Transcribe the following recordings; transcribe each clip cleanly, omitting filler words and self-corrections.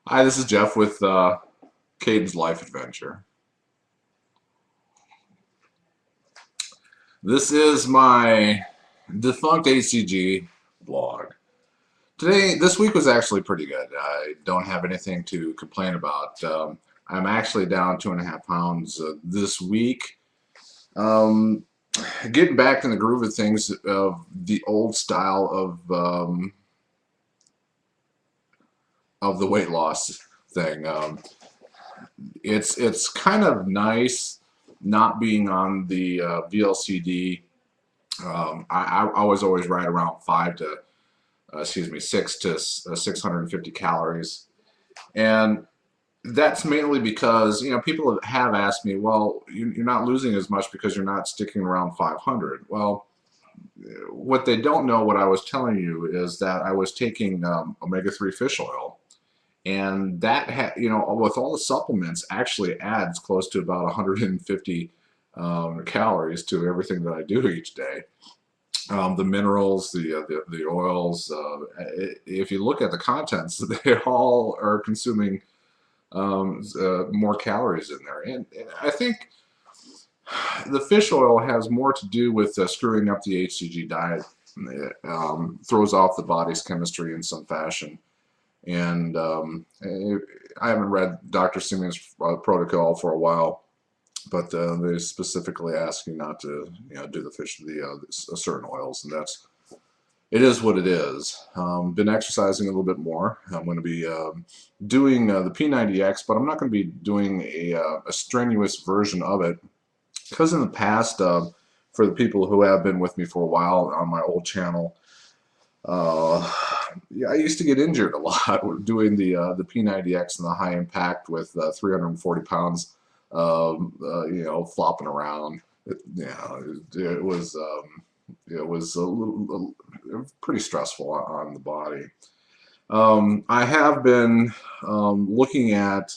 Hi, this is Jeff with Caden's Life Adventure. This is my defunct HCG blog. This week was actually pretty good. I don't have anything to complain about. I'm actually down 2.5 pounds this week. Um, Getting back in the groove of things of the old style of the weight loss thing. It's kind of nice not being on the VLCD. I was always right around 6 to 650 calories, and that's mainly because people have asked me, well, you're not losing as much because you're not sticking around 500. Well, what they don't know, what I was telling you, is that I was taking omega-3 fish oil, and that with all the supplements actually adds close to about 150 calories to everything that I do each day. The minerals, the oils. If you look at the contents, they all are consuming more calories in there, and I think the fish oil has more to do with screwing up the HCG diet. It throws off the body's chemistry in some fashion. And I haven't read Dr. Simeon's protocol for a while, but they specifically ask you not to, do certain oils, and it is what it is. Been exercising a little bit more. I'm going to be doing the P90X, but I'm not going to be doing a strenuous version of it because in the past, for the people who have been with me for a while on my old channel, yeah, I used to get injured a lot doing the P90X and the high impact with 340 pounds, flopping around. It was pretty stressful on the body. I have been looking at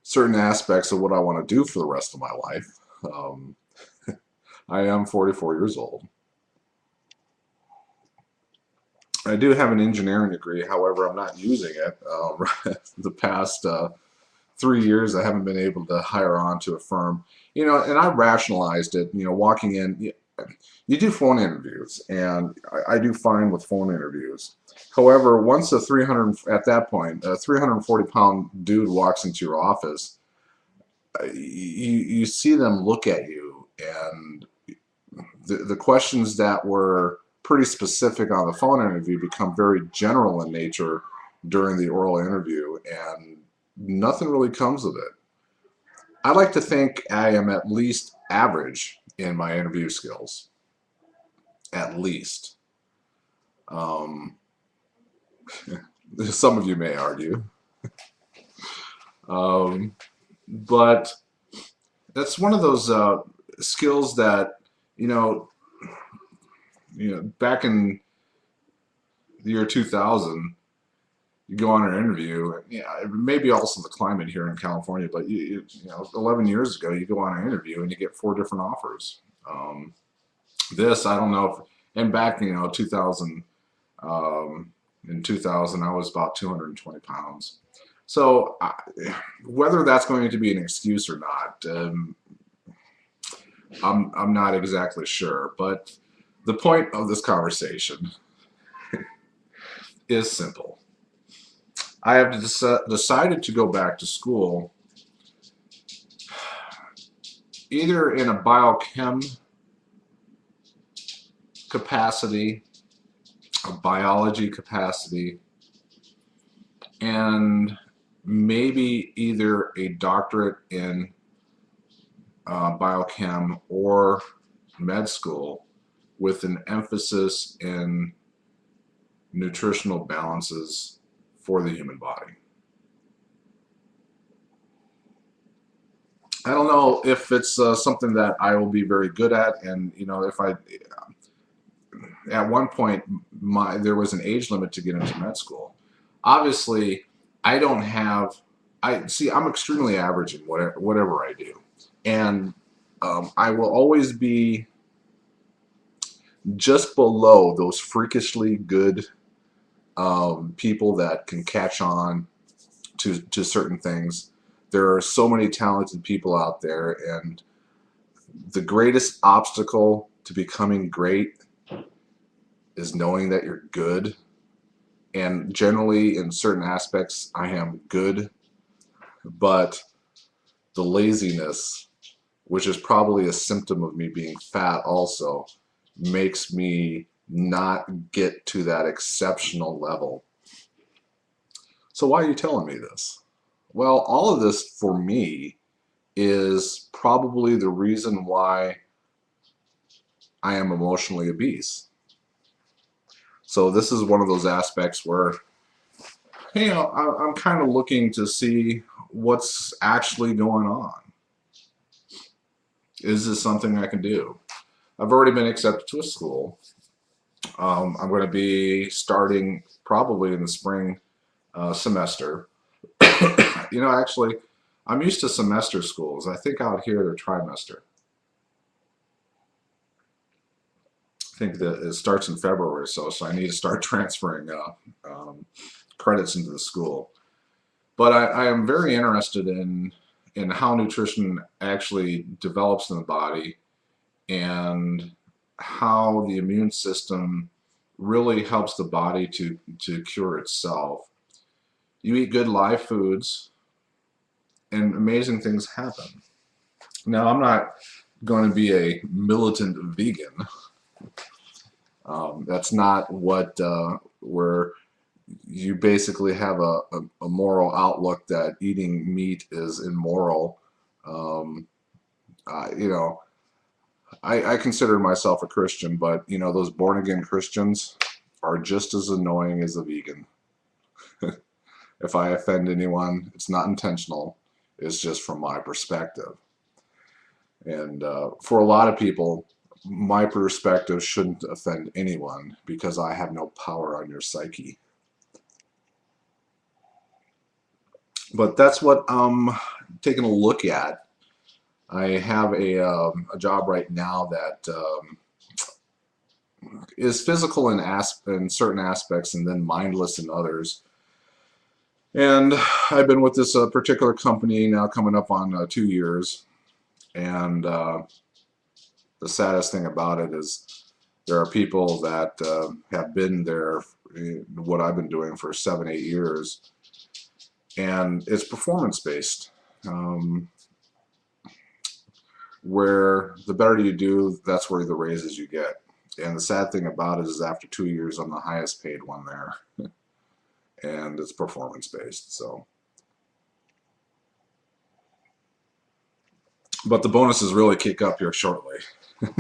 certain aspects of what I want to do for the rest of my life. I am 44 years old. I do have an engineering degree, however, I'm not using it. The past 3 years, I haven't been able to hire on to a firm. And I rationalized it, walking in. You do phone interviews, and I do fine with phone interviews. However, once at that point, a 340-pound dude walks into your office, you see them look at you, and the questions that were pretty specific on the phone interview become very general in nature during the oral interview, and nothing really comes of it. I like to think I am at least average in my interview skills. At least. Um, some of you may argue. But that's one of those skills that, back in the year 2000, you go on an interview. Yeah, maybe also the climate here in California, but 11 years ago, you go on an interview and you get 4 different offers. I don't know if, and back, 2000, in 2000, I was about 220 pounds. So whether that's going to be an excuse or not, I'm not exactly sure. But the point of this conversation is simple. I have decided to go back to school either in a biochem capacity, a biology capacity, and maybe either a doctorate in biochem or med school with an emphasis in nutritional balances for the human body. I don't know if it's something that I will be very good at, and if at one point there was an age limit to get into med school. Obviously, I don't have. I'm extremely average in whatever I do, and I will always be just below those freakishly good people that can catch on to certain things. There are so many talented people out there, and the greatest obstacle to becoming great is knowing that you're good. And generally, in certain aspects, I am good, but the laziness, which is probably a symptom of me being fat also, makes me not get to that exceptional level. So why are you telling me this? Well, all of this for me is probably the reason why I am emotionally obese. So this is one of those aspects where, you know, I'm kind of looking to see what's actually going on. Is this something I can do? I've already been accepted to a school. I'm going to be starting probably in the spring semester. You know, actually, I'm used to semester schools. I think out here they're trimester. I think that it starts in February or so I need to start transferring credits into the school. But I am very interested in how nutrition actually develops in the body and how the immune system really helps the body to cure itself. You eat good live foods and amazing things happen. Now, I'm not going to be a militant vegan. That's not what where you basically have a moral outlook that eating meat is immoral. Um, you know, I consider myself a Christian, but you know, those born again Christians are just as annoying as a vegan. If I offend anyone, it's not intentional. It's just from my perspective. And for a lot of people, my perspective shouldn't offend anyone because I have no power on your psyche. But that's what I'm taking a look at. I have a job right now that is physical in certain aspects and then mindless in others. And I've been with this particular company now coming up on 2 years. And the saddest thing about it is there are people that have been there, what I've been doing for 7, 8 years, and it's performance based. Where the better you do, that's where the raises you get. And the sad thing about it is after 2 years, I'm the highest paid one there. And it's performance based. So, but the bonuses really kick up here shortly.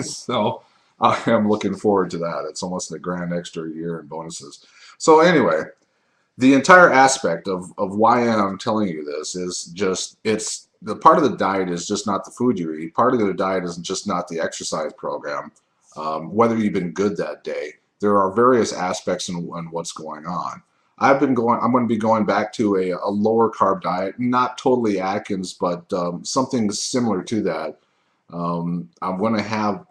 So I am looking forward to that. It's almost a grand extra year in bonuses. So anyway, the entire aspect of why I'm telling you this is just it's the part of the diet is just not the food you eat. Part of the diet is just not the exercise program. Whether you've been good that day, there are various aspects in what's going on. I'm going to be going back to a lower carb diet, not totally Atkins, but something similar to that. I'm going to have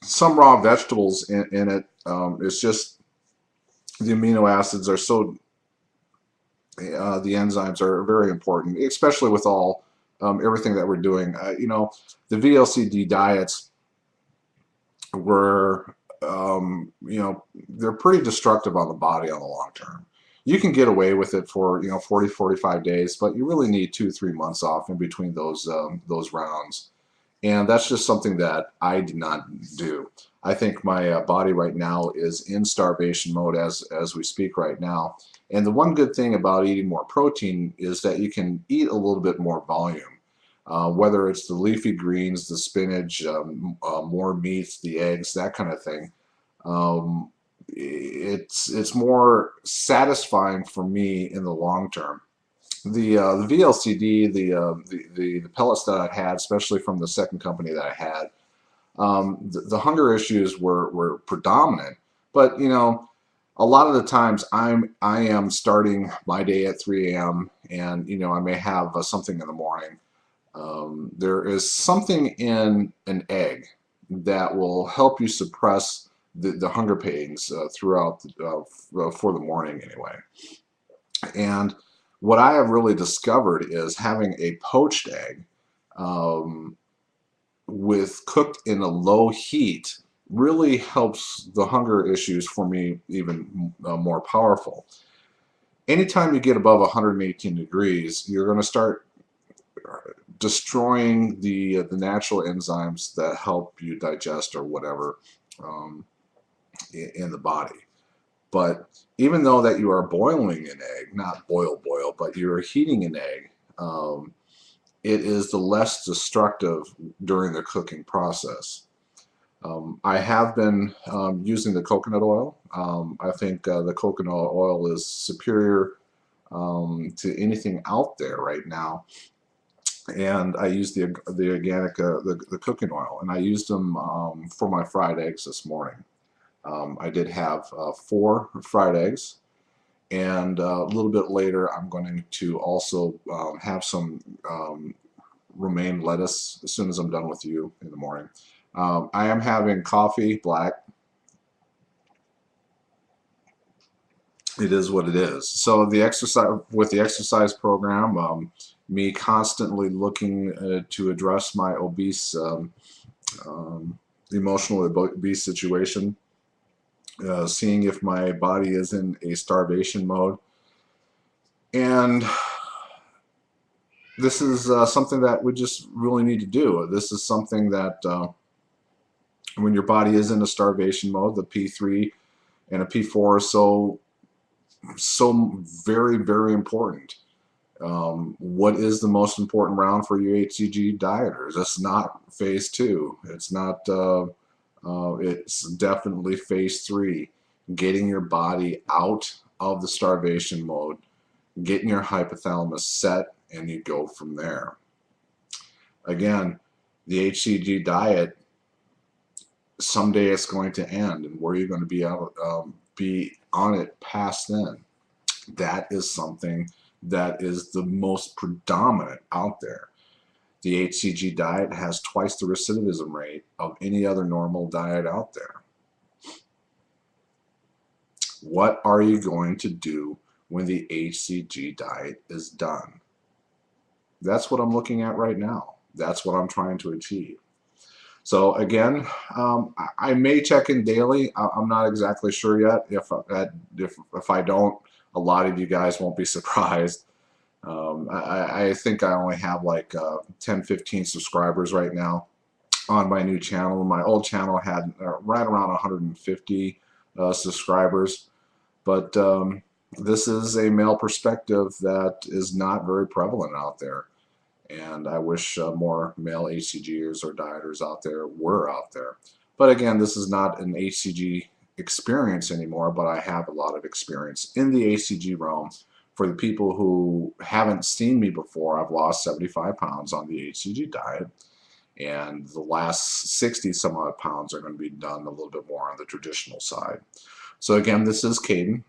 some raw vegetables in it. It's just the amino acids are so the enzymes are very important, especially with all everything that we're doing. You know, the VLCD diets were, you know, they're pretty destructive on the body on the long term. You can get away with it for, you know, 40, 45 days, but you really need 2, 3 months off in between those rounds. And that's just something that I did not do. I think my body right now is in starvation mode as we speak right now. And the one good thing about eating more protein is that you can eat a little bit more volume. Whether it's the leafy greens, the spinach, more meats, the eggs, that kind of thing. It's more satisfying for me in the long term. The VLCD, the pellets that I had, especially from the second company that I had, the hunger issues were predominant. But you know, a lot of the times I am starting my day at 3 a.m. and you know I may have something in the morning. There is something in an egg that will help you suppress the hunger pains throughout for the morning anyway. And what I have really discovered is having a poached egg um, with cooked in a low heat really helps the hunger issues for me even more powerful. Anytime you get above 118 degrees, you're going to start destroying the natural enzymes that help you digest or whatever um, in the body. But even though that you are boiling an egg, not boil, but you're heating an egg, it is the less destructive during the cooking process. I have been using the coconut oil. I think the coconut oil is superior to anything out there right now. And I used the organic the cooking oil, and I used them for my fried eggs this morning. I did have 4 fried eggs, and a little bit later I'm going to also have some romaine lettuce as soon as I'm done with you in the morning. I am having coffee black. It is what it is. So the exercise program, me constantly looking to address my obese, emotional obese situation, seeing if my body is in a starvation mode, and this is something that we just really need to do. This is something that when your body is in a starvation mode, the P3 and a P4 are so very, very important. What is the most important round for you HCG dieters? It's not phase 2. It's not. It's definitely phase 3. Getting your body out of the starvation mode, getting your hypothalamus set, and you go from there. Again, the HCG diet, someday it's going to end, and where you're going to be on it past then. That is something that is the most predominant out there. The HCG diet has twice the recidivism rate of any other normal diet out there. What are you going to do when the HCG diet is done? That's what I'm looking at right now. That's what I'm trying to achieve. So again, I may check in daily. I'm not exactly sure yet. If I don't, a lot of you guys won't be surprised. I think I only have like 10, 15 subscribers right now on my new channel. My old channel had right around 150 subscribers. But this is a male perspective that is not very prevalent out there. And I wish more male HCGers or dieters out there were out there. But again, this is not an HCG experience anymore, but I have a lot of experience in the HCG realm. For the people who haven't seen me before, I've lost 75 pounds on the HCG diet. And the last 60 some odd pounds are going to be done a little bit more on the traditional side. So again, this is Caden.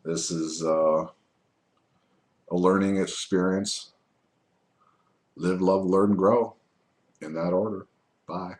This is a learning experience. Live, love, learn, grow, in that order. Bye.